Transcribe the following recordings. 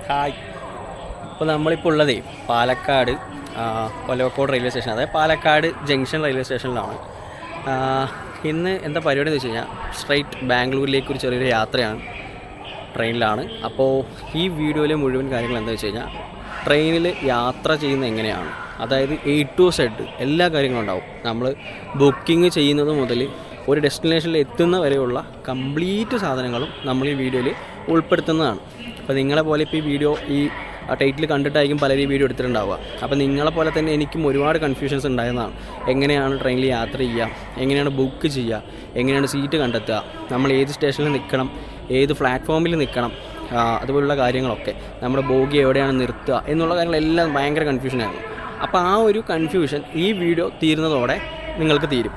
Hi. ഇപ്പോൾ നമ്മളിപ്പോൾ ഉള്ളതേ Palakkad Olavakkode railway station, അതായത് പാലക്കാട് ജംഗ്ഷൻ റെയിൽവേ സ്റ്റേഷനിലാണ്. ഇന്ന് എന്താ പരിപാടി എന്ന് വെച്ച് കഴിഞ്ഞാൽ സ്ട്രൈറ്റ് ബാംഗ്ലൂരിലേക്ക് ഒരു ചെറിയൊരു യാത്രയാണ്, ട്രെയിനിലാണ്. അപ്പോൾ ഈ വീഡിയോയിലെ മുഴുവൻ കാര്യങ്ങൾ എന്താ വെച്ച് കഴിഞ്ഞാൽ ട്രെയിനിൽ യാത്ര ചെയ്യുന്നത് എങ്ങനെയാണ്, അതായത് A to Z എല്ലാ കാര്യങ്ങളും ഉണ്ടാവും. നമ്മൾ ബുക്കിംഗ് ചെയ്യുന്നത് മുതൽ ഒരു ഡെസ്റ്റിനേഷനിൽ എത്തുന്ന വരെയുള്ള കംപ്ലീറ്റ് സാധനങ്ങളും നമ്മൾ ഈ വീഡിയോയിൽ ഉൾപ്പെടുത്തുന്നതാണ്. അപ്പോൾ നിങ്ങളെ പോലെ ഇപ്പോൾ ഈ വീഡിയോ ഈ ടൈറ്റിൽ കണ്ടിട്ടായിരിക്കും പലരും ഈ വീഡിയോ എടുത്തിട്ടുണ്ടാവുക. അപ്പോൾ നിങ്ങളെപ്പോലെ തന്നെ എനിക്കും ഒരുപാട് കൺഫ്യൂഷൻസ് ഉണ്ടായിരുന്നതാണ്. എങ്ങനെയാണ് ട്രെയിനിൽ യാത്ര ചെയ്യുക, എങ്ങനെയാണ് ബുക്ക് ചെയ്യുക, എങ്ങനെയാണ് സീറ്റ് കണ്ടെത്തുക, നമ്മൾ ഏത് സ്റ്റേഷനിൽ നിൽക്കണം, ഏത് പ്ലാറ്റ്ഫോമിൽ നിൽക്കണം, അതുപോലുള്ള കാര്യങ്ങളൊക്കെ, നമ്മുടെ ബോഗി എവിടെയാണ് നിർത്തുക എന്നുള്ള കാര്യങ്ങളെല്ലാം ഭയങ്കര കൺഫ്യൂഷനായിരുന്നു. അപ്പോൾ ആ ഒരു കൺഫ്യൂഷൻ ഈ വീഡിയോ തീരുന്നതോടെ നിങ്ങൾക്ക് തീരും.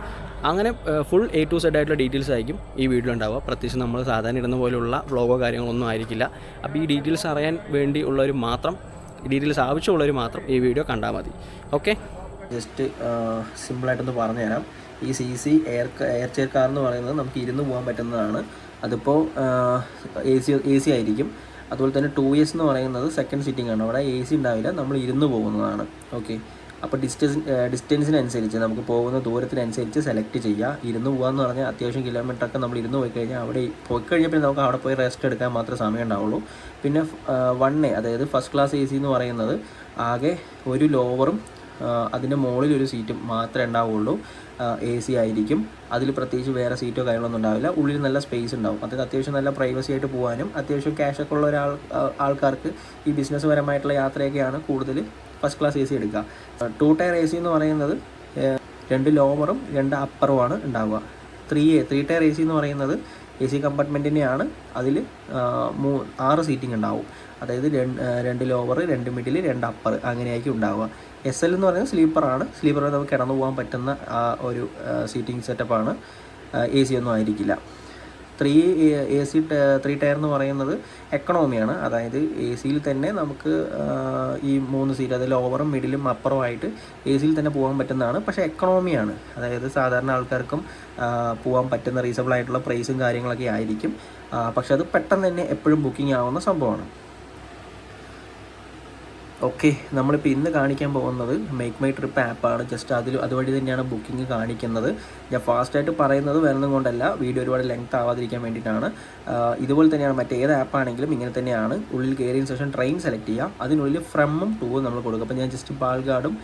അങ്ങനെ ഫുൾ A to Z ആയിട്ടുള്ള ഡീറ്റെയിൽസ് ആയിരിക്കും ഈ വീഡിയോ ഉണ്ടാവുക. പ്രത്യേകിച്ച് നമ്മൾ സാധാരണ ഇടുന്ന പോലുള്ള വ്ളോഗോ കാര്യങ്ങളൊന്നും ആയിരിക്കില്ല. അപ്പോൾ ഈ ഡീറ്റെയിൽസ് അറിയാൻ വേണ്ടി ഉള്ളവർ മാത്രം, ഡീറ്റെയിൽസ് ആവശ്യമുള്ളവർ മാത്രം ഈ വീഡിയോ കണ്ടാൽ മതി. ഓക്കെ, ജസ്റ്റ് സിമ്പിളായിട്ടൊന്ന് പറഞ്ഞുതരാം. ഈ CC എയർ ചെയർ കാർ എന്ന് പറയുന്നത് നമുക്ക് ഇരുന്ന് പോകാൻ പറ്റുന്നതാണ്. അതിപ്പോൾ AC ആയിരിക്കും. അതുപോലെ തന്നെ 2S എന്ന് പറയുന്നത് സെക്കൻഡ് സീറ്റിംഗ് ആണ്. അവിടെ AC ഉണ്ടാവില്ല, നമ്മൾ ഇരുന്ന് പോകുന്നതാണ്. ഓക്കെ, അപ്പോൾ ഡിസ്റ്റൻസിനനുസരിച്ച് നമുക്ക് പോകുന്ന ദൂരത്തിനനുസരിച്ച് സെലക്ട് ചെയ്യുക. ഇരുന്ന് പോകാമെന്ന് പറഞ്ഞാൽ അത്യാവശ്യം കിലോമീറ്ററൊക്കെ നമ്മൾ ഇരുന്ന് പോയി കഴിഞ്ഞാൽ അവിടെ പോയി കഴിഞ്ഞാൽ പിന്നെ നമുക്ക് അവിടെ പോയി റെസ്റ്റ് എടുക്കാൻ മാത്രമേ സമയം ഉണ്ടാവുള്ളൂ. പിന്നെ 1A അതായത് ഫസ്റ്റ് ക്ലാസ് AC എന്ന് പറയുന്നത് ആകെ ഒരു ലോവറും അതിൻ്റെ മുകളിൽ ഒരു സീറ്റും മാത്രമേ ഉണ്ടാവുള്ളൂ. AC ആയിരിക്കും. അതിൽ പ്രത്യേകിച്ച് വേറെ സീറ്റോ കാര്യങ്ങളൊന്നും ഉണ്ടാവില്ല. ഉള്ളിൽ നല്ല സ്പേസ് ഉണ്ടാവും. അതായത് അത്യാവശ്യം നല്ല പ്രൈവസി ആയിട്ട് പോകാനും അത്യാവശ്യം ക്യാഷൊക്കെ ഉള്ള ആൾക്കാർക്ക് ഈ ബിസിനസ് പരമായിട്ടുള്ള യാത്രയൊക്കെയാണ് കൂടുതൽ ഫസ്റ്റ് ക്ലാസ് AC എടുക്കുക. 2 ടയർ AC എന്ന് പറയുന്നത് 2 ലോവറും 2 അപ്പറുമാണ് ഉണ്ടാവുക. 3 ടയർ AC എന്ന് പറയുന്നത് AC കമ്പാർട്ട്മെൻറ്റിനെയാണ്. അതിൽ 6 സീറ്റിംഗ് ഉണ്ടാവും. അതായത് 2 ലോവർ, 2 മിഡിൽ, 2 അപ്പർ അങ്ങനെയായിരിക്കും ഉണ്ടാവുക. SL എന്ന് പറയുന്നത് സ്ലീപ്പറാണ്. സ്ലീപ്പറിൽ നമുക്ക് കിടന്നു പോകാൻ പറ്റുന്ന ഒരു സീറ്റിംഗ് സെറ്റപ്പാണ്. AC ഒന്നും ആയിരിക്കില്ല. 3 ടയർ എന്ന് പറയുന്നത് എക്കണോമിയാണ്. അതായത് AC തന്നെ നമുക്ക് ഈ 3 സീറ്റ്, അത് ലോവറും മിഡിലും അപ്പറും ആയിട്ട് AC തന്നെ പോകാൻ പറ്റുന്നതാണ്. പക്ഷേ എക്കണോമിയാണ്. അതായത് സാധാരണ ആൾക്കാർക്കും പോകാൻ പറ്റുന്ന റീസണബിൾ ആയിട്ടുള്ള പ്രൈസും കാര്യങ്ങളൊക്കെ ആയിരിക്കും. പക്ഷെ അത് പെട്ടെന്ന് തന്നെ എപ്പോഴും ബുക്കിംഗ് ആവുന്ന സംഭവമാണ്. ഓക്കെ, നമ്മളിപ്പോൾ ഇന്ന് കാണിക്കാൻ പോകുന്നത് മേക്ക് മൈ ട്രിപ്പ് ആപ്പാണ്. ജസ്റ്റ് അതുവഴി തന്നെയാണ് ബുക്കിംഗ് കാണിക്കുന്നത്. ഞാൻ ഫാസ്റ്റായിട്ട് പറയുന്നത് വേറൊന്നും കൊണ്ടല്ല, വീഡിയോ ഒരുപാട് ലെങ്ത് ആവാതിരിക്കാൻ വേണ്ടിയിട്ടാണ്. ഇതുപോലെ തന്നെയാണ് മറ്റേത് ആപ്പാണെങ്കിലും ഇങ്ങനെ തന്നെയാണ്. ഉള്ളിൽ കയറിയതിന് ശേഷം ട്രെയിൻ സെലക്ട് ചെയ്യുക. അതിനുള്ളിൽ ഫ്രമും ടൂവും നമ്മൾ കൊടുക്കുക. അപ്പോൾ ഞാൻ ജസ്റ്റ് പാലക്കാടും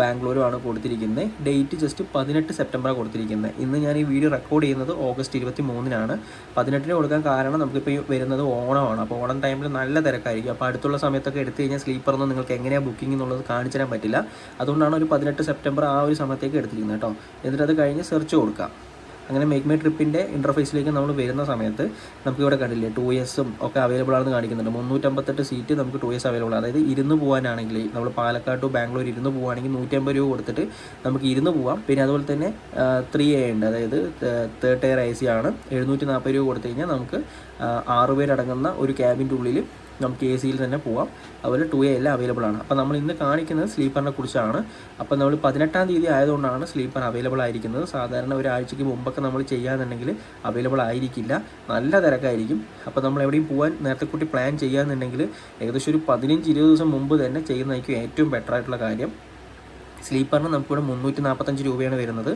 ബാംഗ്ലൂരും ആണ് കൊടുത്തിരിക്കുന്നത്. ഡേറ്റ് ജസ്റ്റ് 18 സെപ്റ്റംബറാണ് കൊടുത്തിരിക്കുന്നത്. ഇന്ന് ഞാൻ ഈ വീഡിയോ റെക്കോർഡ് ചെയ്യുന്നത് ഓഗസ്റ്റ് 23-നാണ്. 18-ന് കൊടുക്കാൻ കാരണം നമുക്കിപ്പോൾ ഈ വരുന്നത് ഓണമാണ്. അപ്പോൾ ഓണം ടൈമിൽ നല്ല തിരക്കായിരിക്കും. അപ്പോൾ അടുത്തുള്ള സമയത്തൊക്കെ എടുത്തു കഴിഞ്ഞാൽ സ്ലീപ്പറൊന്നും നിങ്ങൾക്ക് എങ്ങനെയാണ് ബുക്കിംഗ് എന്നുള്ളത് കാണിച്ചു തരാൻ പറ്റില്ല. അതുകൊണ്ടാണ് ഒരു 18 സെപ്റ്റംബർ ആ ഒരു സമയത്തേക്ക് എടുത്തിരിക്കുന്നത് കേട്ടോ. എന്നിട്ട് അത് കഴിഞ്ഞ് സെർച്ച് കൊടുക്കുക. അങ്ങനെ മേക്ക് മൈ ട്രിപ്പിൻ്റെ ഇൻ്റർഫേസിലേക്ക് നമ്മൾ വരുന്ന സമയത്ത് നമുക്കിവിടെ കണ്ടില്ലേ 2Sഉം ഒക്കെ അവൈലബിൾ ആണെന്ന് കാണിക്കുന്നുണ്ട്. 358 സീറ്റ് നമുക്ക് 2S അവൈലബിൾ. അതായത് ഇരുന്ന് പോകാനാണെങ്കിൽ നമ്മൾ പാലക്കാട് ടു ബാംഗ്ലൂർ ഇരുന്ന് പോവുകയാണെങ്കിൽ 150 രൂപ കൊടുത്തിട്ട് നമുക്ക് ഇരുന്ന് പോവാം. പിന്നെ അതുപോലെ തന്നെ 3A ഉണ്ട്, അതായത് 3rd ടയർ AC ആണ്. 740 രൂപ കൊടുത്തു കഴിഞ്ഞാൽ നമുക്ക് 6 പേരടങ്ങുന്ന ഒരു ക്യാബിൻ്റെ ഉള്ളിൽ നമുക്ക് AC തന്നെ പോവാം. അതുപോലെ 2A എല്ലാം അവൈലബിൾ ആണ്. അപ്പോൾ നമ്മൾ ഇന്ന് കാണിക്കുന്നത് സ്ലീപ്പറിനെ കുറിച്ചാണ്. അപ്പോൾ നമ്മൾ 18-ാം തീയതി ആയതുകൊണ്ടാണ് സ്ലീപ്പർ അവൈലബിൾ ആയിരിക്കുന്നത്. സാധാരണ ഒരാഴ്ചയ്ക്ക് മുമ്പൊക്കെ നമ്മൾ ചെയ്യാന്നുണ്ടെങ്കിൽ അവൈലബിൾ ആയിരിക്കില്ല, നല്ല തിരക്കായിരിക്കും. അപ്പോൾ നമ്മൾ എവിടെയും പോകാൻ നേരത്തെ കൂട്ടി പ്ലാൻ ചെയ്യാന്നുണ്ടെങ്കിൽ ഏകദേശം ഒരു 15-20 ദിവസം മുമ്പ് തന്നെ ചെയ്യുന്നതായിരിക്കും ഏറ്റവും ബെറ്റർ ആയിട്ടുള്ള കാര്യം. സ്ലീപ്പറിന് നമുക്കിവിടെ 345 രൂപയാണ് വരുന്നത്.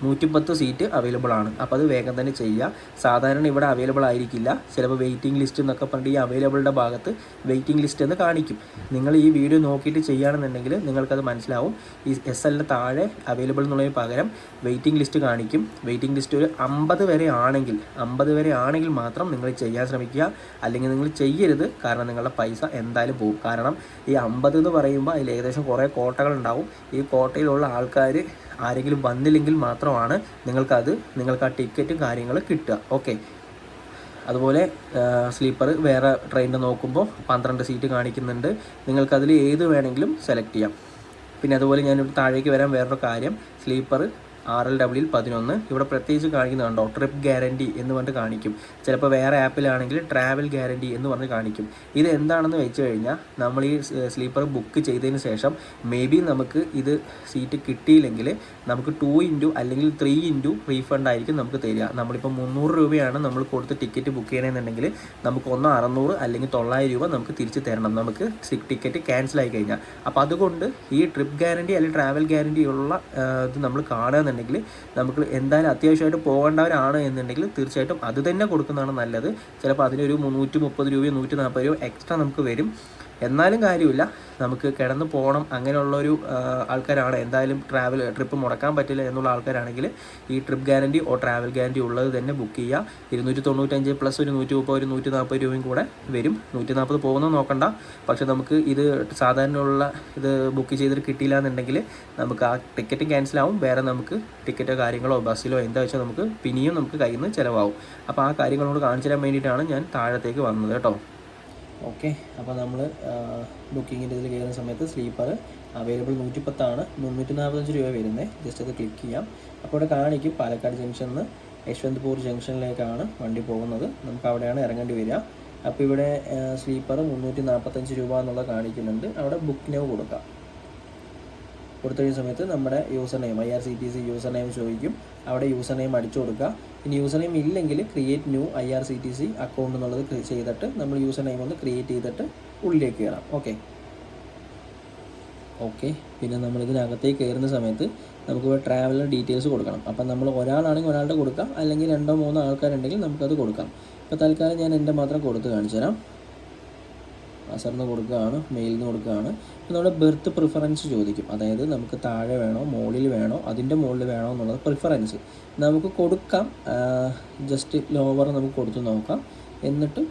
110 സീറ്റ് അവൈലബിൾ ആണ്. അപ്പോൾ അത് വേഗം തന്നെ ചെയ്യുക. സാധാരണ ഇവിടെ അവൈലബിൾ ആയിരിക്കില്ല. ചിലപ്പോൾ വെയിറ്റിംഗ് ലിസ്റ്റ് എന്നൊക്കെ പറഞ്ഞിട്ട് ഈ അവൈലബിളുടെ ഭാഗത്ത് വെയിറ്റിംഗ് ലിസ്റ്റ് എന്ന് കാണിക്കും. നിങ്ങൾ ഈ വീഡിയോ നോക്കിയിട്ട് ചെയ്യുകയാണെന്നുണ്ടെങ്കിൽ നിങ്ങൾക്കത് മനസ്സിലാവും. ഈ SL താഴെ അവൈലബിൾ എന്നുള്ളതിന് പകരം വെയിറ്റിംഗ് ലിസ്റ്റ് കാണിക്കും. വെയിറ്റിംഗ് ലിസ്റ്റ് ഒരു 50 വരെ ആണെങ്കിൽ മാത്രം നിങ്ങൾ ചെയ്യാൻ ശ്രമിക്കുക. അല്ലെങ്കിൽ നിങ്ങൾ ചെയ്യരുത്, കാരണം നിങ്ങളുടെ പൈസ എന്തായാലും പോകും. കാരണം ഈ 50 എന്ന് പറയുമ്പോൾ അതിൽ ഏകദേശം കുറേ കോട്ടകളുണ്ടാവും. ഈ കോട്ടയിലുള്ള ആൾക്കാർ ആരെങ്കിലും വന്നില്ലെങ്കിൽ മാത്രമാണ് നിങ്ങൾക്ക് ആ ടിക്കറ്റും കാര്യങ്ങൾ കിട്ടുക. ഓക്കെ, അതുപോലെ സ്ലീപ്പർ വേറെ ട്രെയിനിൽ നോക്കുമ്പോൾ 12 സീറ്റ് കാണിക്കുന്നുണ്ട്. നിങ്ങൾക്കതിൽ ഏത് വേണമെങ്കിലും സെലക്ട് ചെയ്യാം. പിന്നെ അതുപോലെ ഞാനിവിടെ താഴേക്ക് വരാൻ വേറൊരു കാര്യം, സ്ലീപ്പർ RLW 11. ഇവിടെ പ്രത്യേകിച്ച് കാണിക്കുന്നുണ്ടോ, ട്രിപ്പ് ഗ്യാരണ്ടി എന്ന് പറഞ്ഞിട്ട് കാണിക്കും. ചിലപ്പോൾ വേറെ ആപ്പിലാണെങ്കിൽ ട്രാവൽ ഗ്യാരണ്ടി എന്ന് പറഞ്ഞ് കാണിക്കും. ഇത് എന്താണെന്ന് വെച്ച് കഴിഞ്ഞാൽ നമ്മൾ ഈ സ്ലീപ്പർ ബുക്ക് ചെയ്തതിന് ശേഷം മേ ബി നമുക്ക് ഇത് സീറ്റ് കിട്ടിയില്ലെങ്കിൽ നമുക്ക് 2 അല്ലെങ്കിൽ 3 റീഫണ്ട് ആയിരിക്കും നമുക്ക് തരിക. നമ്മളിപ്പോൾ 300 രൂപയാണ് നമ്മൾ കൊടുത്ത് ടിക്കറ്റ് ബുക്ക് ചെയ്യണമെന്നുണ്ടെങ്കിൽ നമുക്ക് 600 അല്ലെങ്കിൽ 900 രൂപ നമുക്ക് തിരിച്ച് തരണം, നമുക്ക് ടിക്കറ്റ് ക്യാൻസൽ ആയി കഴിഞ്ഞാൽ. അപ്പോൾ അതുകൊണ്ട് ഈ ട്രിപ്പ് ഗ്യാരണ്ടി അല്ലെങ്കിൽ ട്രാവൽ ഗ്യാരണ്ടി ഉള്ള ഇത് നമ്മൾ കാണുകയെന്നുണ്ടെങ്കിൽ നമുക്ക് എന്തായാലും അത്യാവശ്യമായിട്ട് പോകേണ്ടവരാണ് എന്നുണ്ടെങ്കിൽ തീർച്ചയായിട്ടും അത് തന്നെ കൊടുക്കുന്നതാണ് നല്ലത്. ചിലപ്പോൾ അതിനൊരു 330 രൂപയോ 140 രൂപയോ എക്സ്ട്രാ നമുക്ക് വരും. എന്നാലും കാര്യമില്ല, നമുക്ക് കിടന്ന് പോകണം അങ്ങനെയുള്ളൊരു ആൾക്കാരാണ്, എന്തായാലും ട്രിപ്പ് മുടക്കാൻ പറ്റില്ല എന്നുള്ള ആൾക്കാരാണെങ്കിൽ ഈ ട്രിപ്പ് ഗ്യാരണ്ടി ട്രാവൽ ഗ്യാരണ്ടി ഉള്ളത് തന്നെ ബുക്ക് ചെയ്യുക. 295 പ്ലസ് ഒരു 130 140 രൂപയും കൂടെ വരും. 140 പോകുന്നത് നോക്കണ്ട. പക്ഷെ നമുക്ക് ഇത് സാധാരണയുള്ള ഇത് ബുക്ക് ചെയ്തിട്ട് കിട്ടിയില്ല എന്നുണ്ടെങ്കിൽ നമുക്ക് ആ ടിക്കറ്റ് ക്യാൻസലാവും. വേറെ നമുക്ക് ടിക്കറ്റോ കാര്യങ്ങളോ ബസ്സിലോ എന്താ വെച്ചാൽ നമുക്ക് പിന്നെയും നമുക്ക് കയ്യിൽ നിന്ന് ചിലവാകും. അപ്പോൾ ആ കാര്യങ്ങളോട് കാണിച്ചു തരാൻ വേണ്ടിയിട്ടാണ് ഞാൻ താഴത്തേക്ക് വന്നത് കേട്ടോ. ഓക്കെ, അപ്പോൾ നമ്മൾ ബുക്കിങ്ങിൻ്റെ ഇതിൽ കയറുന്ന സമയത്ത് സ്ലീപ്പർ അവൈലബിൾ 110 345 രൂപ വരുന്നത്. ജസ്റ്റ് അത് ക്ലിക്ക് ചെയ്യാം. അപ്പോൾ ഇവിടെ കാണിക്കും പാലക്കാട് ജംഗ്ഷനിൽ നിന്ന് യശ്വന്ത്പൂർ ജംഗ്ഷനിലേക്കാണ് വണ്ടി പോകുന്നത്. നമുക്ക് അവിടെയാണ് ഇറങ്ങേണ്ടി വരിക. അപ്പോൾ ഇവിടെ സ്ലീപ്പർ 345 രൂപ എന്നുള്ളത് കാണിക്കുന്നുണ്ട്. അവിടെ ബുക്ക് നൗ കൊടുക്കാം. കൊടുത്തു കഴിഞ്ഞ സമയത്ത് നമ്മുടെ user name IRCTC user name ചോദിക്കും. അവിടെ യൂസർ നെയിം അടിച്ചു കൊടുക്കുക. ഇനി യൂസർ നെയിം ഇല്ലെങ്കിൽ ക്രിയേറ്റ് ന്യൂ IRCTC അക്കൗണ്ട് എന്നുള്ളത് ചെയ്തിട്ട് നമ്മൾ യൂസർ നെയിം ഒന്ന് ക്രിയേറ്റ് ചെയ്തിട്ട് ഉള്ളിലേക്ക് കയറാം. ഓക്കെ, പിന്നെ നമ്മൾ ഇതിനകത്തേക്ക് കയറുന്ന സമയത്ത് നമുക്കിവിടെ ട്രാവലർ ഡീറ്റെയിൽസ് കൊടുക്കണം. അപ്പം നമ്മൾ ഒരാളാണെങ്കിൽ ഒരാളുടെ കൊടുക്കാം, അല്ലെങ്കിൽ 2-3 ആൾക്കാരുണ്ടെങ്കിൽ നമുക്കത് കൊടുക്കാം. ഇപ്പോൾ തൽക്കാലം ഞാൻ എൻ്റെ മാത്രം കൊടുത്ത് കാണിച്ചു തരാം. അസറിന് കൊടുക്കുകയാണ്, മെയിലിന് കൊടുക്കുകയാണ്. അപ്പോൾ നമ്മുടെ ബെർത്ത് പ്രിഫറൻസ് ചോദിക്കും. അതായത് നമുക്ക് താഴെ വേണോ മുകളിൽ വേണോ അതിൻ്റെ മുകളിൽ വേണോ എന്നുള്ളത് പ്രിഫറൻസ് നമുക്ക് കൊടുക്കാം. ജസ്റ്റ് ലോവർ നമുക്ക് കൊടുത്ത് നോക്കാം. എന്നിട്ട്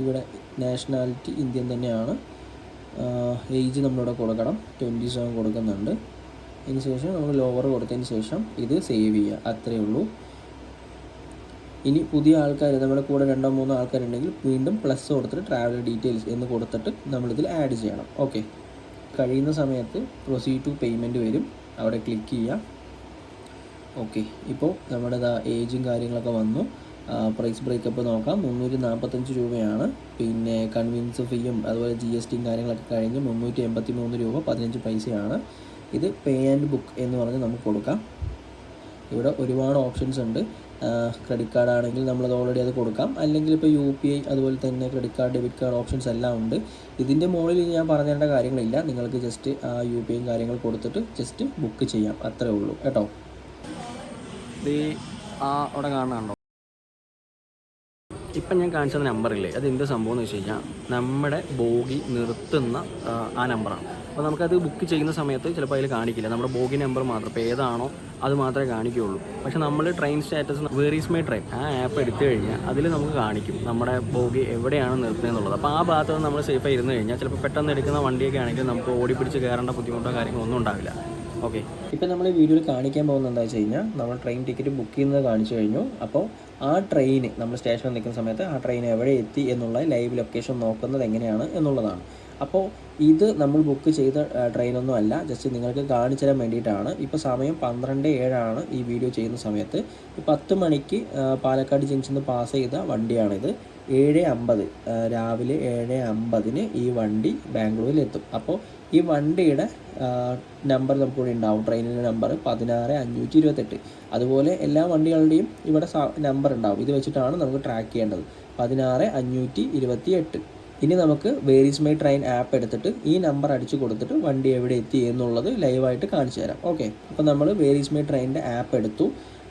ഇവിടെ നാഷണാലിറ്റി ഇന്ത്യൻ തന്നെയാണ്. ഏജ് നമ്മളിവിടെ കൊടുക്കണം, 27 കൊടുക്കുന്നുണ്ട്. അതിന് ശേഷം നമ്മൾ ലോവർ കൊടുത്തതിന് ശേഷം ഇത് സേവ് ചെയ്യുക, അത്രയേ ഉള്ളൂ. ഇനി പുതിയ ആൾക്കാർ നമ്മുടെ കൂടെ 2-3 ആൾക്കാരുണ്ടെങ്കിൽ വീണ്ടും പ്ലസ് കൊടുത്തിട്ട് ട്രാവൽ ഡീറ്റെയിൽസ് എന്ന് കൊടുത്തിട്ട് നമ്മളിതിൽ ആഡ് ചെയ്യണം. ഓക്കെ, കഴിയുന്ന സമയത്ത് പ്രൊസീഡ് ടു പേയ്മെൻറ്റ് വരും. അവിടെ ക്ലിക്ക് ചെയ്യുക. ഓക്കെ, ഇപ്പോൾ നമ്മുടെ ഏജും കാര്യങ്ങളൊക്കെ വന്നു. പ്രൈസ് ബ്രേക്കപ്പ് നോക്കാം. 345 രൂപയാണ്. പിന്നെ കൺവീൻസ് ഫീയും അതുപോലെ GSTയും കാര്യങ്ങളൊക്കെ കഴിഞ്ഞ് 383 രൂപ 15 പൈസയാണ്. ഇത് പേ ആൻഡ് ബുക്ക് എന്ന് പറഞ്ഞ് നമുക്ക് കൊടുക്കാം. ഇവിടെ ഒരുപാട് ഓപ്ഷൻസ് ഉണ്ട്. ക്രെഡിറ്റ് കാർഡ് ആണെങ്കിൽ നമ്മളത് ഓൾറെഡി അത് കൊടുക്കാം, അല്ലെങ്കിൽ ഇപ്പോൾ UPI അതുപോലെ തന്നെ credit card debit card options എല്ലാം ഉണ്ട്. ഇതിൻ്റെ മുകളിൽ ഞാൻ പറഞ്ഞേണ്ട കാര്യങ്ങളില്ല. നിങ്ങൾക്ക് ജസ്റ്റ് ആ UPIയും കാര്യങ്ങൾ കൊടുത്തിട്ട് ജസ്റ്റ് ബുക്ക് ചെയ്യാം, അത്രേ ഉള്ളൂ കേട്ടോ. അവിടെ കാണാനുണ്ടോ ഇപ്പം ഞാൻ കാണിച്ചത് നമ്പറില്ലേ, അത് എന്ത് സംഭവം എന്ന് വെച്ച് കഴിഞ്ഞാൽ നമ്മുടെ ബോഗി നിർത്തുന്ന ആ നമ്പറാണ്. അപ്പോൾ നമുക്കത് ബുക്ക് ചെയ്യുന്ന സമയത്ത് ചിലപ്പോൾ അതിൽ കാണിക്കില്ല, നമ്മുടെ ബോഗി നമ്പർ മാത്രം. ഇപ്പോൾ ഏതാണോ അത് മാത്രമേ കാണിക്കുകയുള്ളൂ. പക്ഷേ നമ്മൾ train status where is my train ആ ആപ്പ് എടുത്തു കഴിഞ്ഞാൽ അതിൽ നമുക്ക് കാണിക്കും നമ്മുടെ ബോഗി എവിടെയാണ് നിർത്തുന്നത് എന്നുള്ളത്. അപ്പോൾ ആ ഭാഗത്ത് നിന്ന് നമ്മൾ സേഫായി ഇരുന്ന് കഴിഞ്ഞാൽ ചിലപ്പോൾ പെട്ടെന്ന് എടുക്കുന്ന വണ്ടിയൊക്കെ ആണെങ്കിൽ നമുക്ക് ഓടിപ്പിടിച്ച് കയറേണ്ട ബുദ്ധിമുട്ടോ കാര്യങ്ങളൊന്നും ഉണ്ടാവില്ല. ഓക്കെ, ഇപ്പോൾ നമ്മൾ ഈ വീഡിയോയിൽ കാണിക്കാൻ പോകുന്നത് എന്താ വെച്ച് കഴിഞ്ഞാൽ നമ്മൾ ട്രെയിൻ ടിക്കറ്റ് ബുക്ക് ചെയ്യുന്നത് കാണിച്ചു കഴിഞ്ഞു. അപ്പോൾ ആ ട്രെയിന് നമ്മൾ സ്റ്റേഷനിൽ നിൽക്കുന്ന സമയത്ത് ആ ട്രെയിൻ എവിടെ എത്തി എന്നുള്ള ലൈവ് ലൊക്കേഷൻ നോക്കുന്നത് എങ്ങനെയാണ് എന്നുള്ളതാണ്. അപ്പോൾ ഇത് നമ്മൾ ബുക്ക് ചെയ്ത ട്രെയിനൊന്നും അല്ല, ജസ്റ്റ് നിങ്ങൾക്ക് കാണിച്ചു തരാൻ വേണ്ടിയിട്ടാണ്. ഇപ്പോൾ സമയം 12:07 ഈ വീഡിയോ ചെയ്യുന്ന സമയത്ത്. 10 മണിക്ക് പാലക്കാട് ജംഗ്ഷനിൽ നിന്ന് പാസ് ചെയ്ത വണ്ടിയാണിത്. 7:50 രാവിലെ 7:50 ഈ വണ്ടി ബാംഗ്ലൂരിലെത്തും. അപ്പോൾ ഈ വണ്ടിയുടെ നമ്പർ നമുക്കിവിടെ ഉണ്ടാവും. ട്രെയിനിൻ്റെ നമ്പർ 16528. അതുപോലെ എല്ലാ വണ്ടികളുടെയും ഇവിടെ നമ്പർ ഉണ്ടാവും. ഇത് വെച്ചിട്ടാണ് നമുക്ക് ട്രാക്ക് ചെയ്യേണ്ടത്. 16528. ഇനി നമുക്ക് where is my train app എടുത്തിട്ട് ഈ നമ്പർ അടിച്ചു കൊടുത്തിട്ട് വണ്ടി എവിടെ എത്തി എന്നുള്ളത് ലൈവായിട്ട് കാണിച്ചു തരാം. ഓക്കെ, അപ്പോൾ നമ്മൾ വേർ ഈസ് മൈ ട്രെയിനിൻ്റെ ആപ്പ് എടുത്തു.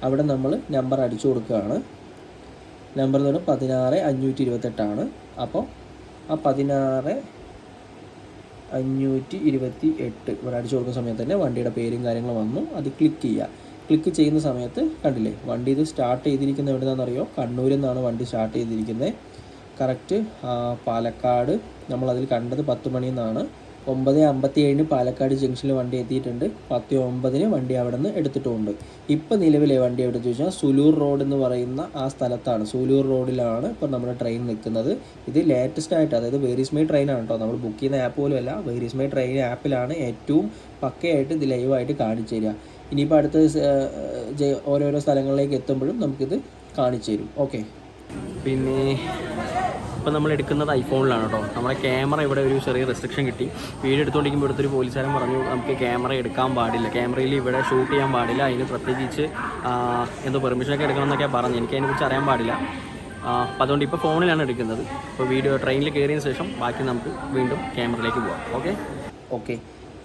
അവിടെ നമ്മൾ നമ്പർ അടിച്ചു കൊടുക്കുകയാണ്. നമ്പർ എന്ന് പറഞ്ഞാൽ 16528. അപ്പോൾ ആ 16528 ഇവിടെ അടിച്ചു കൊടുക്കുന്ന സമയത്ത് തന്നെ വണ്ടിയുടെ പേരും കാര്യങ്ങളും വന്നു. അത് ക്ലിക്ക് ചെയ്യുക. ക്ലിക്ക് ചെയ്യുന്ന സമയത്ത് കണ്ടില്ലേ വണ്ടി ഇത് സ്റ്റാർട്ട് ചെയ്തിരിക്കുന്നത് എവിടെ നിന്നാണെന്നറിയോ? കണ്ണൂരിൽ നിന്നാണ് വണ്ടി സ്റ്റാർട്ട് ചെയ്തിരിക്കുന്നത്. കറക്റ്റ് പാലക്കാട് നമ്മളതിൽ കണ്ടത് 10 മണിയെന്നാണ്. 9:57 പാലക്കാട് ജംഗ്ഷനിൽ വണ്ടി എത്തിയിട്ടുണ്ട്. 10:09 വണ്ടി അവിടെ നിന്ന് എടുത്തിട്ടുമുണ്ട്. ഇപ്പം നിലവിലെ വണ്ടി എവിടെ ചോദിച്ചാൽ സുലൂർ റോഡ് എന്ന് പറയുന്ന ആ സ്ഥലത്താണ്. സുലൂർ റോഡിലാണ് ഇപ്പോൾ നമ്മുടെ ട്രെയിൻ നിൽക്കുന്നത്. ഇത് ലേറ്റസ്റ്റ് ആയിട്ട്, അതായത് വേർ ഈസ് മൈ ട്രെയിൻ ആണ് കേട്ടോ. നമ്മൾ ബുക്ക് ചെയ്യുന്ന ആപ്പ് പോലും അല്ല, വേർ ഈസ് മൈ ട്രെയിൻ ആപ്പിലാണ് ഏറ്റവും പക്കയായിട്ട് ഇത് ലൈവായിട്ട് കാണിച്ചു തരിക. ഇനിയിപ്പോൾ അടുത്ത ഓരോരോ സ്ഥലങ്ങളിലേക്ക് എത്തുമ്പോഴും നമുക്കിത് കാണിച്ചു തരും. ഓക്കെ. പിന്നെ ഇപ്പോൾ നമ്മൾ എടുക്കുന്നത് ഐഫോണിലാണ് കേട്ടോ. നമ്മുടെ ക്യാമറ ഇവിടെ ഒരു ചെറിയ റെസ്ട്രിക്ഷൻ കിട്ടി. വീഡിയോ എടുത്തുകൊണ്ടിരിക്കുമ്പോൾ ഇവിടുത്തെ ഒരു പോലീസുകാരൻ പറഞ്ഞു നമുക്ക് ക്യാമറ എടുക്കാൻ പാടില്ല, ക്യാമറയിൽ ഇവിടെ ഷൂട്ട് ചെയ്യാൻ പാടില്ല, അതിന് പ്രത്യേകിച്ച് എന്തോ പെർമിഷനൊക്കെ എടുക്കണം എന്നൊക്കെയാണ് പറഞ്ഞു. എനിക്ക് അതിനെക്കുറിച്ച് അറിയാൻ പാടില്ല. അപ്പോൾ അതുകൊണ്ട് ഇപ്പോൾ ഫോണിലാണ് എടുക്കുന്നത്. ഇപ്പോൾ വീഡിയോ ട്രെയിനിൽ കയറിയതിന് ശേഷം ബാക്കി നമുക്ക് വീണ്ടും ക്യാമറയിലേക്ക് പോകാം. ഓക്കെ.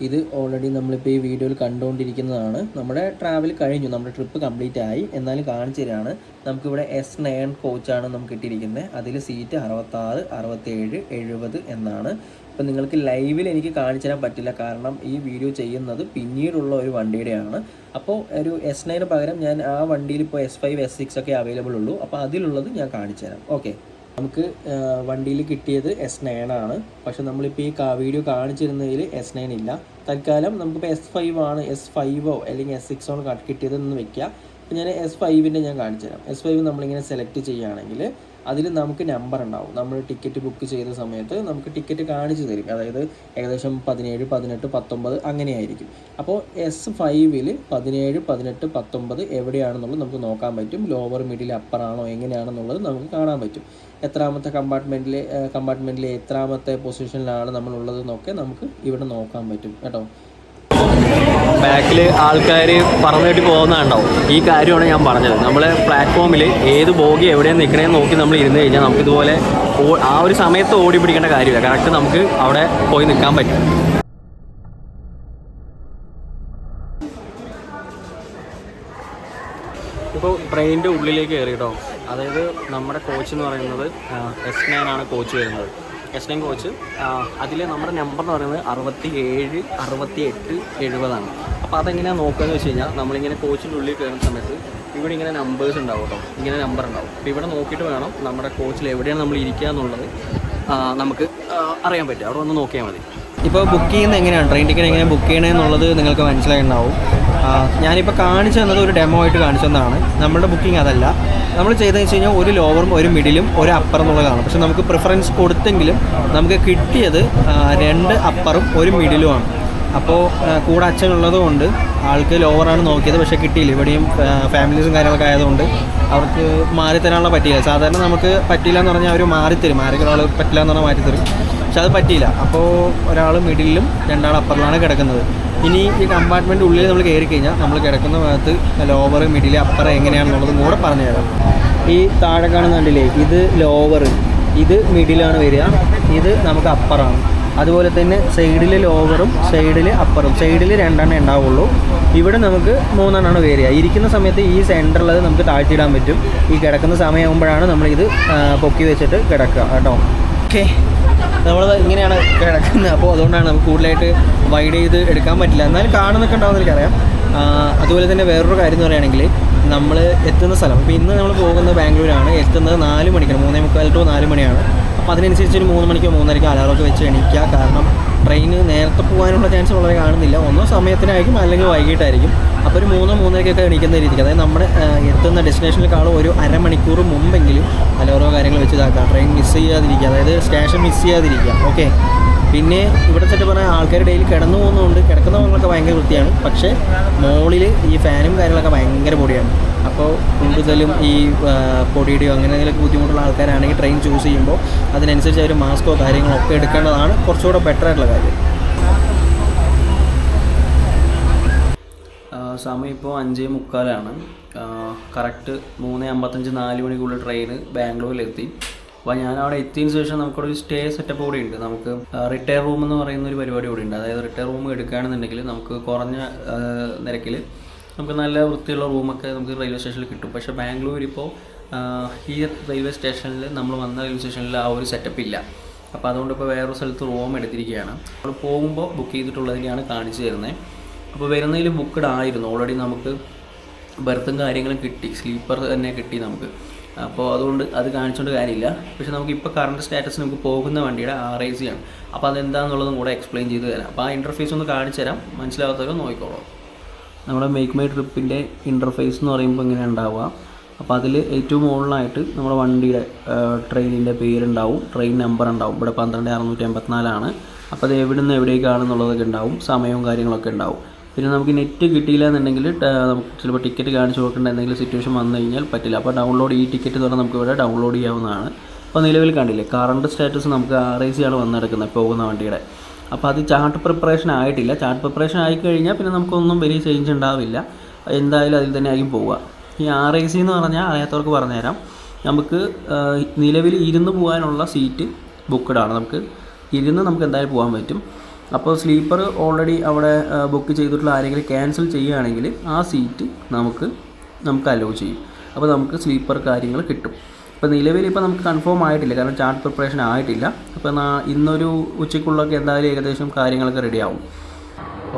ഇത് ഓൾറെഡി നമ്മളിപ്പോൾ ഈ വീഡിയോയിൽ കണ്ടുകൊണ്ടിരിക്കുന്നതാണ്. നമ്മുടെ ട്രാവൽ കഴിഞ്ഞു, നമ്മുടെ ട്രിപ്പ് കംപ്ലീറ്റ് ആയി. എന്നാലും കാണിച്ചു തരാണ്. നമുക്കിവിടെ S9 കോച്ചാണ് നമുക്ക് കിട്ടിയിരിക്കുന്നത്. അതിൽ സീറ്റ് 66, 67, 70 എന്നാണ്. ഇപ്പം നിങ്ങൾക്ക് ലൈവിൽ എനിക്ക് കാണിച്ചു തരാൻ പറ്റില്ല, കാരണം ഈ വീഡിയോ ചെയ്യുന്നത് പിന്നീടുള്ള ഒരു വണ്ടിയുടെയാണ്. അപ്പോൾ ഒരു S9 പകരം ഞാൻ ആ വണ്ടിയിൽ ഇപ്പോൾ S5, S6 ഒക്കെ അവൈലബിൾ ഉള്ളൂ. അപ്പോൾ അതിലുള്ളത് ഞാൻ കാണിച്ചു തരാം. ഓക്കെ. നമുക്ക് വണ്ടിയിൽ കിട്ടിയത് S9 ആണ്. പക്ഷെ നമ്മളിപ്പോൾ ഈ വീഡിയോ കാണിച്ചിരുന്നതിൽ S9 ഇല്ല. തൽക്കാലം നമുക്കിപ്പോൾ S5 ആണ്, S5 അല്ലെങ്കിൽ S6 ആണ് കിട്ടിയതെന്ന് വെക്കുക. അപ്പോൾ ഞാൻ S5ൻ്റെ ഞാൻ കാണിച്ചു തരാം. S5 നമ്മളിങ്ങനെ സെലക്ട് ചെയ്യുകയാണെങ്കിൽ അതിൽ നമുക്ക് നമ്പർ ഉണ്ടാവും. നമ്മൾ ടിക്കറ്റ് ബുക്ക് ചെയ്ത സമയത്ത് നമുക്ക് ടിക്കറ്റ് കാണിച്ചു തരും. അതായത് ഏകദേശം 17, 18, 19 അങ്ങനെയായിരിക്കും. അപ്പോൾ S5ൽ 17, 18, 19 എവിടെയാണെന്നുള്ളത് നമുക്ക് നോക്കാൻ പറ്റും. ലോവർ, മിഡിൽ, അപ്പർ ആണോ എങ്ങനെയാണെന്നുള്ളത് നമുക്ക് കാണാൻ പറ്റും. എത്രാമത്തെ കമ്പാർട്ട്മെൻറ്റിൽ എത്രാമത്തെ പൊസിഷനിലാണ് നമ്മളുള്ളതെന്നൊക്കെ നമുക്ക് ഇവിടെ നോക്കാൻ പറ്റും കേട്ടോ. ബാക്കിൽ ആൾക്കാർ പറഞ്ഞിട്ട് പോകുന്നതുണ്ടാവും. ഈ കാര്യമാണ് ഞാൻ പറഞ്ഞത്. നമ്മൾ പ്ലാറ്റ്ഫോമിൽ ഏത് ബോഗി എവിടെയാണ് നിൽക്കണേന്ന് നോക്കി നമ്മൾ ഇരുന്ന് കഴിഞ്ഞാൽ നമുക്കിതുപോലെ ആ ഒരു സമയത്ത് ഓടി പിടിക്കേണ്ട കാര്യമില്ല. കറക്റ്റ് നമുക്ക് അവിടെ പോയി നിൽക്കാൻ പറ്റും. ഇപ്പോൾ ട്രെയിനിൻ്റെ ഉള്ളിലേക്ക് കയറി കേട്ടോ. അതായത് നമ്മുടെ കോച്ച് എന്ന് പറയുന്നത് S9 ആണ് കോച്ച് വരുന്നത്. S9 coach. അതിൽ നമ്മുടെ നമ്പർ എന്ന് പറയുന്നത് 67, 68, 70 ആണ്. അപ്പോൾ അതെങ്ങനെയാണ് നോക്കുകയെന്ന് വെച്ച് കഴിഞ്ഞാൽ നമ്മളിങ്ങനെ കോച്ചിൻ്റെ ഉള്ളിൽ കയറുന്ന സമയത്ത് ഇവിടെ ഇങ്ങനെ നമ്പേഴ്സ് ഉണ്ടാവും കേട്ടോ. ഇങ്ങനെ നമ്പർ ഉണ്ടാവും. അപ്പോൾ ഇവിടെ നോക്കിയിട്ട് വേണം നമ്മുടെ കോച്ചിൽ എവിടെയാണ് നമ്മൾ ഇരിക്കുക എന്നുള്ളത് നമുക്ക് അറിയാൻ പറ്റും. അവിടെ ഒന്ന് നോക്കിയാൽ മതി. ഇപ്പോൾ ബുക്ക് ചെയ്യുന്നത് എങ്ങനെയാണ്, ട്രെയിൻ ടിക്കറ്റ് എങ്ങനെയാണ് ബുക്ക് ചെയ്യണമെന്നുള്ളത് നിങ്ങൾക്ക് മനസ്സിലായിട്ടുണ്ടാവും. ഞാനിപ്പോൾ കാണിച്ചു തന്നത് ഒരു ഡെമോ ആയിട്ട് കാണിച്ചു തന്നതാണ്. നമ്മുടെ ബുക്കിംഗ് അതല്ല. നമ്മൾ ചെയ്തതെന്ന് വെച്ച് കഴിഞ്ഞാൽ ഒരു ലോവറും ഒരു മിഡിലും ഒരു അപ്പറും എന്നുള്ളതാണ്. പക്ഷെ നമുക്ക് പ്രിഫറൻസ് കൊടുത്തെങ്കിലും നമുക്ക് കിട്ടിയത് 2 അപ്പറും 1 മിഡിലുമാണ്. അപ്പോൾ കൂടെ അച്ഛനുള്ളത് കൊണ്ട് ആൾക്ക് ലോവറാണ് നോക്കിയത്, പക്ഷേ കിട്ടിയില്ല. ഇവിടെയും ഫാമിലീസും കാര്യങ്ങളൊക്കെ ആയതുകൊണ്ട് അവർക്ക് മാറിത്തരാനുള്ള പറ്റിയില്ല. സാധാരണ നമുക്ക് പറ്റില്ല എന്ന് പറഞ്ഞാൽ അവർ മാറിത്തരും, ഒരാൾ പറ്റില്ല എന്ന് പറഞ്ഞാൽ മാറ്റിത്തരും. പക്ഷെ അത് പറ്റിയില്ല. അപ്പോൾ ഒരാൾ മിഡിലും 2 ആൾ അപ്പറിലാണ് കിടക്കുന്നത്. ഇനി ഈ കമ്പാർട്ട്മെൻറ്റ് ഉള്ളിൽ നമ്മൾ കയറി കഴിഞ്ഞാൽ നമ്മൾ കിടക്കുന്ന ഭാഗത്ത് ലോവർ, മിഡിൽ, അപ്പർ എങ്ങനെയാണെന്നുള്ളതും കൂടെ പറഞ്ഞു തരാം. ഈ താഴെ കാണുന്നുണ്ടല്ലേ, ഇത് ലോവർ, ഇത് മിഡിലാണ് വരിക, ഇത് നമുക്ക് അപ്പറാണ്. അതുപോലെ തന്നെ സൈഡിൽ ലോവറും സൈഡിൽ അപ്പറും. സൈഡിൽ 2 ഉണ്ടാവുള്ളൂ. ഇവിടെ നമുക്ക് 3 വരിക. ഇരിക്കുന്ന സമയത്ത് ഈ സെൻറ്ററിലത് നമുക്ക് താഴ്ത്തിയിടാൻ പറ്റും. ഈ കിടക്കുന്ന സമയമാകുമ്പോഴാണ് നമ്മളിത് പൊക്കി വെച്ചിട്ട് കിടക്കുക കേട്ടോ. ഓക്കെ. നമ്മളത് ഇങ്ങനെയാണ് കിടക്കുന്നത്. അപ്പോൾ അതുകൊണ്ടാണ് നമുക്ക് കൂടുതലായിട്ട് വൈഡ് ചെയ്ത് എടുക്കാൻ പറ്റില്ല. എന്നാലും കാണുന്നൊക്കെ ഉണ്ടാവുമെന്ന് എനിക്കറിയാം. അതുപോലെ തന്നെ വേറൊരു കാര്യം എന്ന് പറയുകയാണെങ്കിൽ നമ്മൾ എത്തുന്ന സ്ഥലം, ഇപ്പോൾ ഇന്ന് നമ്മൾ പോകുന്നത് ബാംഗ്ലൂരാണ്. എത്തുന്നത് 4 മണിക്കാണ്, 3:45 to 4 മണിയാണ്. അപ്പോൾ അതിനനുസരിച്ച് ഒരു 3 മണിക്കോ 3:30 അലാറമൊക്കെ വെച്ച് എണീക്കുക. കാരണം ട്രെയിന് നേരത്തെ പോകാനുള്ള ചാൻസ് വളരെ കാണുന്നില്ല. ഒന്നോ സമയത്തിനായിരിക്കും അല്ലെങ്കിൽ വൈകിട്ടായിരിക്കും. അപ്പോൾ ഒരു 3-3:30 എണീക്കുന്ന രീതിക്ക്, അതായത് നമ്മുടെ എത്തുന്ന ഡെസ്റ്റിനേഷനിലേക്കാളും ഒരു അരമണിക്കൂർ മുമ്പെങ്കിലും അലാറോ കാര്യങ്ങൾ വെച്ച് ഇതാക്കുക. ട്രെയിൻ മിസ് ചെയ്യാതിരിക്കുക, അതായത് സ്റ്റേഷൻ മിസ് ചെയ്യാതിരിക്കുക. ഓക്കെ. പിന്നെ ഇവിടെ സെറ്റ് പറഞ്ഞാൽ ആൾക്കാർ ഡെയിലി കിടന്നു പോകുന്നതുകൊണ്ട് കിടക്കുന്ന ഭാഗങ്ങളൊക്കെ ഭയങ്കര വൃത്തിയാണ്. പക്ഷേ മുകളിൽ ഈ ഫാനും കാര്യങ്ങളൊക്കെ ഭയങ്കര പൊടിയാണ്. അപ്പോൾ കൂടുതലും ഈ പൊടിയുടെയോ അങ്ങനെ എന്തെങ്കിലുമൊക്കെ ബുദ്ധിമുട്ടുള്ള ആൾക്കാരാണെങ്കിൽ ട്രെയിൻ ചൂസ് ചെയ്യുമ്പോൾ അതിനനുസരിച്ച് അവർ മാസ്കോ കാര്യങ്ങളോ ഒക്കെ എടുക്കേണ്ടതാണ് കുറച്ചുകൂടെ ബെറ്റർ ആയിട്ടുള്ള കാര്യം. സമയം ഇപ്പോൾ 5:45. കറക്റ്റ് 3:55, 4 മണിക്കുള്ളിൽ ട്രെയിൻ ബാംഗ്ലൂരിലെത്തി. അപ്പോൾ ഞാൻ അവിടെ എത്തിയതിന് ശേഷം നമുക്കവിടെ ഒരു സ്റ്റേ സെറ്റപ്പ് കൂടി ഉണ്ട്. നമുക്ക് റിട്ടയർ റൂം എന്ന് പറയുന്ന ഒരു പരിപാടി കൂടി ഉണ്ട്. അതായത് റിട്ടയർ റൂം എടുക്കുകയാണെന്നുണ്ടെങ്കിൽ നമുക്ക് കുറഞ്ഞ നിരക്കിൽ നമുക്ക് നല്ല വൃത്തിയുള്ള റൂമൊക്കെ നമുക്ക് റെയിൽവേ സ്റ്റേഷനിൽ കിട്ടും. പക്ഷേ ബാംഗ്ലൂർ ഇപ്പോൾ ഈ റെയിൽവേ സ്റ്റേഷനിൽ നമ്മൾ വന്ന റെയിൽവേ സ്റ്റേഷനിൽ ആ ഒരു സെറ്റപ്പ് ഇല്ല. അപ്പോൾ അതുകൊണ്ട് ഇപ്പോൾ വേറൊരു സ്ഥലത്ത് റൂം എടുത്തിരിക്കുകയാണ്. നമ്മൾ പോകുമ്പോൾ ബുക്ക് ചെയ്തിട്ടുള്ളതിനെയാണ് കാണിച്ചു തരുന്നത്. അപ്പോൾ വരുന്നതിൽ ബുക്ക്ഡ് ആയിരുന്നു ഓൾറെഡി. നമുക്ക് ബർത്തും കാര്യങ്ങളും കിട്ടി, സ്ലീപ്പർ തന്നെ കിട്ടി നമുക്ക്. അപ്പോൾ അതുകൊണ്ട് അത് കാണിച്ചുകൊണ്ട് കാര്യമില്ല. പക്ഷേ നമുക്കിപ്പോൾ കറണ്ട് സ്റ്റാറ്റസ് നമുക്ക് പോകുന്ന വണ്ടിയുടെ RAC ആണ്. അപ്പോൾ അതെന്താണെന്നുള്ളതും കൂടെ എക്സ്പ്ലെയിൻ ചെയ്ത് തരാം. അപ്പോൾ ആ ഇൻ്റർഫേസ് ഒന്ന് കാണിച്ചു തരാം, മനസ്സിലാവാത്തവരോ നോക്കിക്കോളാം. നമ്മുടെ മേക്ക് മൈ ട്രിപ്പിൻ്റെ ഇൻ്റർഫേസ് എന്ന് പറയുമ്പോൾ ഇങ്ങനെ ഉണ്ടാവുക. അപ്പോൾ അതിൽ ഏറ്റവും മുകളിലായിട്ട് നമ്മുടെ വണ്ടിയുടെ ട്രെയിനിൻ്റെ പേരുണ്ടാവും, ട്രെയിൻ നമ്പർ ഉണ്ടാവും. ഇവിടെ 12684 ആണ്. അപ്പോൾ അത് എവിടെ നിന്ന് എവിടേക്കാണെന്നുള്ളതൊക്കെ ഉണ്ടാവും, സമയവും കാര്യങ്ങളൊക്കെ ഉണ്ടാവും. പിന്നെ നമുക്ക് നെറ്റ് കിട്ടിയില്ല എന്നുണ്ടെങ്കിൽ നമുക്ക് ചിലപ്പോൾ ടിക്കറ്റ് കാണിച്ച് കൊടുക്കേണ്ട എന്തെങ്കിലും സിറ്റുവേഷൻ വന്നു കഴിഞ്ഞാൽ പറ്റില്ല. അപ്പോൾ ഡൗൺലോഡ് ഈ ടിക്കറ്റ് എന്ന് പറഞ്ഞാൽ നമുക്ക് ഇവിടെ ഡൗൺലോഡ് ചെയ്യാവുന്നതാണ്. അപ്പോൾ നിലവിൽ കണ്ടില്ലേ കറണ്ട് സ്റ്റാറ്റസ് നമുക്ക് RAC ആണ് വന്നെടുക്കുന്നത് പോകുന്ന വണ്ടിയുടെ. അപ്പോൾ അത് ചാർട്ട് പ്രിപ്പറേഷൻ ആയിട്ടില്ല. ചാർട്ട് പ്രിപ്പറേഷൻ ആയിക്കഴിഞ്ഞാൽ പിന്നെ നമുക്കൊന്നും വലിയ ചേഞ്ച് ഉണ്ടാവില്ല, എന്തായാലും അതിൽ തന്നെ ആയിരിക്കും പോവുക. ഈ RAC എന്ന് പറഞ്ഞാൽ അറിയാത്തവർക്ക് പറഞ്ഞുതരാം. നമുക്ക് നിലവിൽ ഇരുന്ന് പോകാനുള്ള സീറ്റ് ബുക്ക്ഡാണ്. നമുക്ക് നമുക്ക് എന്തായാലും പോകാൻ പറ്റും. അപ്പോൾ സ്ലീപ്പർ ഓൾറെഡി അവിടെ ബുക്ക് ചെയ്തിട്ടുള്ള ആരെങ്കിലും ക്യാൻസൽ ചെയ്യുകയാണെങ്കിൽ ആ സീറ്റ് നമുക്ക് അലോ ചെയ്യും. അപ്പോൾ നമുക്ക് സ്ലീപ്പർ കാര്യങ്ങൾ കിട്ടും. അപ്പോൾ നിലവിൽ ഇപ്പോൾ നമുക്ക് കൺഫേം ആയിട്ടില്ല, കാരണം ചാർട്ട് പ്രിപ്പറേഷൻ ആയിട്ടില്ല. അപ്പോൾ ഇന്നൊരു ഉച്ചയ്ക്കുള്ളൊക്കെ എന്തായാലും ഏകദേശം കാര്യങ്ങളൊക്കെ റെഡിയാവും.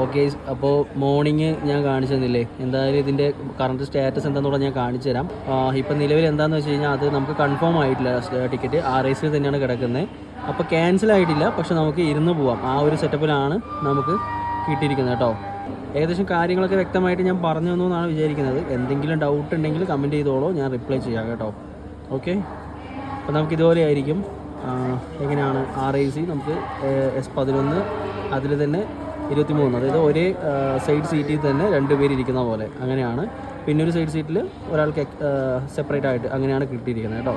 ഓക്കെ, അപ്പോൾ മോർണിംഗ് ഞാൻ കാണിച്ചു തന്നില്ലേ, എന്തായാലും ഇതിൻ്റെ കറണ്ട് സ്റ്റാറ്റസ് എന്താണെന്ന് പറഞ്ഞാൽ ഞാൻ കാണിച്ചു തരാം. ഇപ്പം നിലവിൽ എന്താണെന്ന് വെച്ച് കഴിഞ്ഞാൽ അത് നമുക്ക് കൺഫേം ആയിട്ടില്ല. ടിക്കറ്റ് RAC തന്നെയാണ് കിടക്കുന്നത്. അപ്പോൾ ക്യാൻസൽ ആയിട്ടില്ല, പക്ഷെ നമുക്ക് ഇരുന്ന് പോവാം. ആ ഒരു സെറ്റപ്പിലാണ് നമുക്ക് കിട്ടിയിരിക്കുന്നത് കേട്ടോ. ഏകദേശം കാര്യങ്ങളൊക്കെ വ്യക്തമായിട്ട് ഞാൻ പറഞ്ഞു തന്നു എന്നാണ് വിചാരിക്കുന്നത്. എന്തെങ്കിലും ഡൗട്ട് ഉണ്ടെങ്കിൽ കമൻറ്റ് ചെയ്തോളൂ, ഞാൻ റിപ്ലൈ ചെയ്യാം കേട്ടോ. ഓക്കെ, അപ്പോൾ നമുക്ക് ഇതുപോലെ ആയിരിക്കും. എങ്ങനെയാണ് RAC നമുക്ക് S11 അതിൽ തന്നെ 23, അതായത് ഒരേ സൈഡ് സീറ്റിൽ തന്നെ 2 പേര് ഇരിക്കുന്ന പോലെ അങ്ങനെയാണ്. പിന്നെ ഒരു സൈഡ് സീറ്റിൽ ഒരാൾക്ക് സെപ്പറേറ്റ് ആയിട്ട് അങ്ങനെയാണ് കിട്ടിയിരിക്കുന്നത് കേട്ടോ.